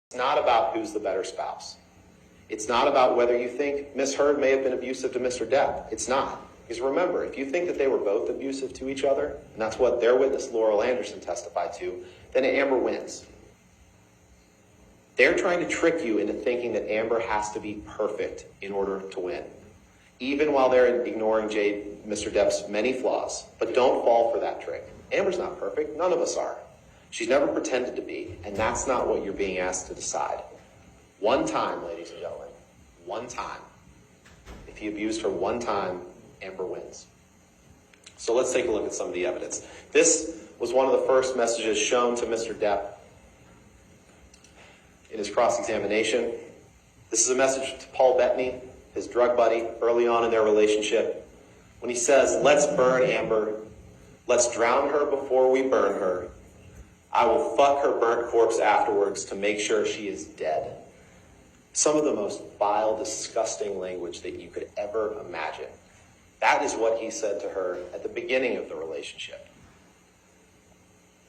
It's not about who's the better spouse. It's not about whether you think Miss Heard may have been abusive to Mr. Depp. It's not. Because remember, if you think that they were both abusive to each other, and that's what their witness Laurel Anderson testified to, then Amber wins. They're trying to trick you into thinking that Amber has to be perfect in order to win, even while they're ignoring Mr. Depp's many flaws. But don't fall for that trick. Amber's not perfect. None of us are. She's never pretended to be, and that's not what you're being asked to decide. One time, ladies and gentlemen, one time. If he abused her one time, Amber wins. So let's take a look at some of the evidence. This was one of the first messages shown to Mr. Depp in his cross-examination. This is a message to Paul Bettany, his drug buddy, early on in their relationship, when he says, "Let's burn Amber. Let's drown her before we burn her. I will fuck her burnt corpse afterwards to make sure she is dead." Some of the most vile, disgusting language that you could ever imagine. That is what he said to her at the beginning of the relationship.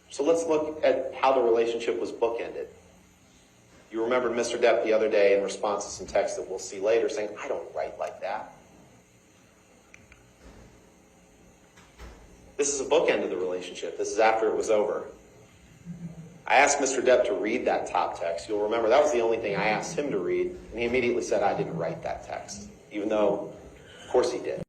So let's look at how the relationship was bookended. You remember Mr. Depp the other day in response to some text that we'll see later saying, "I don't write like that." This is a bookend of the relationship. This is after it was over. I asked Mr. Depp to read that top text. You'll remember that was the only thing I asked him to read, and he immediately said I didn't write that text, even though, of course, he did.